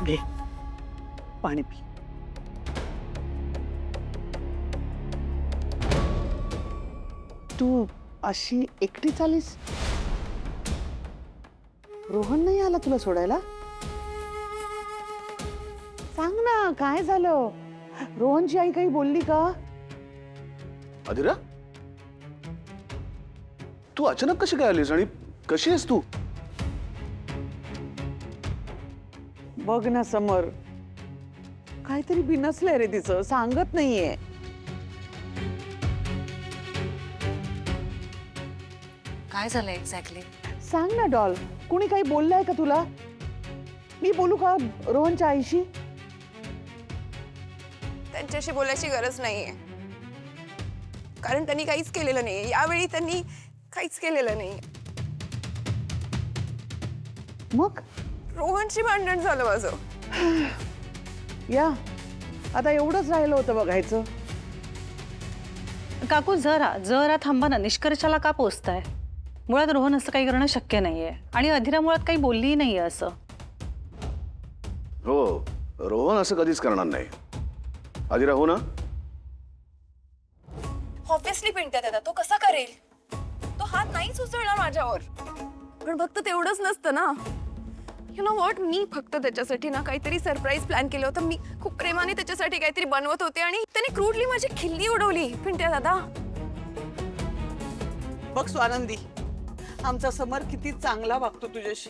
घे पाणी पी. तू अशी एकटी चालीस? रोहन नाही आला तुला सोडायला? सांग ना काय झालं? रोहनची आई काही बोलली का? अधिरा, तू अचानक कशी काय आलीस आणि कशी आहेस तू? बघ ना समर, काहीतरी बिनसलंय रे तिचं, सांगत नाहीये. काय झालं एक्झॅक्टली? सांग ना डॉल, कुणी काही बोललंय का तुला? मी बोलू का रोहनच्या आईशी? त्यांच्याशी बोलायची गरज नाहीये, कारण त्यांनी काहीच केलेलं नाहीये. यावेळी त्यांनी काहीच केलेलं नाहीये. मग रोहनशी भांडण झालं माझं. या आता एवढंच राहिलं होतं बघायचं. काकू जरा जरा थांबा ना, निष्कर्षाला का पोचताय? मुळात रोहन असं काही करणं शक्य नाहीये आणि अधिरा मुळात काही बोलली नाहीये असं. हो, रोहन असं कधीच करणार नाही. अधिरा, हो ना? ऑब्विसली पिंट्या दादा तो कसा करेल? तो हात नाहीच उचलणार माझ्यावर. पण फक्त तेवढंच नसतं ना. यु नो व्हॉट, मी फक्त त्याच्यासाठी ना काहीतरी सरप्राईज प्लॅन केलं होतं. मी खूप प्रेमाने त्याच्यासाठी काहीतरी बनवत होते आणि त्याने क्रूडली माझी खिल्ली उडवली. पिंट्या दादा, बघ स्वानंदी, आमचा समर किती चांगला वागतो तुझ्याशी,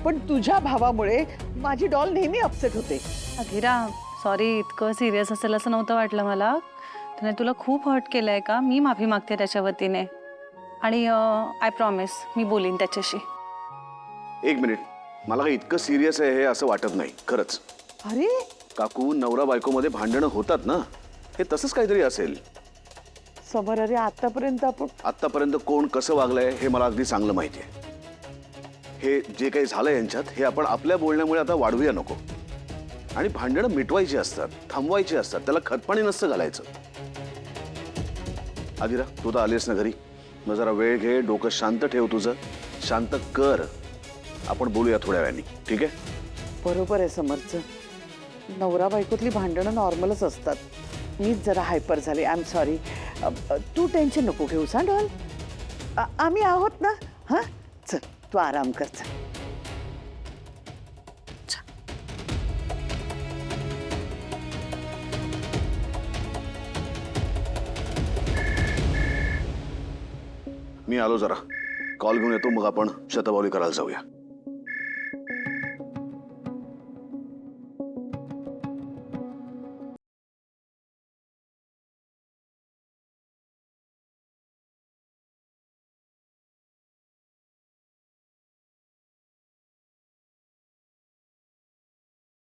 पण तुझ्या भावामुळे माझी डॉल नेहमी अपसेट होते. अधिरा सॉरी, इतकं सिरियस असेल असं नव्हतं वाटलं मला. त्याने तुला खूप हर्ट केलंय का? मी माफी मागते त्याच्या वतीने आणि आय प्रॉमिस मी बोलीन त्याच्याशी. एक मिनिट, मला काही इतकं सिरियस आहे हे असं वाटत नाही खरंच. अरे काकू, नवरा बायकोमध्ये भांडणं होतात ना, हे तसंच काहीतरी असेल. समर, अरे आतापर्यंत कोण कसं वागलंय हे मला अगदी चांगलं माहिती आहे. हे जे काही झालंय यांच्यात, हे आपण आपल्या बोलण्यामुळे आता वाढवूया नको. आणि भांडणं मिटवायची असतात, थांबवायची असतात, त्याला खतपाणी नसतं घालायचं. अधिरा, तू तर आलीस ना घरी, मग जरा वेळ घे, डोकं शांत ठेव, तुझं शांत कर. आपण बोलूया थोड्या वेळाने, ठीक आहे? बरोबर आहे समरचं. नवरा बायकोतली भांडणं नॉर्मलच असतात. मीच जरा हायपर झाले, आय एम सॉरी. तू टेन्शन नको घेऊ सांग डॉल, आम्ही आहोत ना. हां चल, तू आराम कर. चल. मी आलो, जरा कॉल घेऊन येतो, मग आपण शतपावली करायला जाऊया.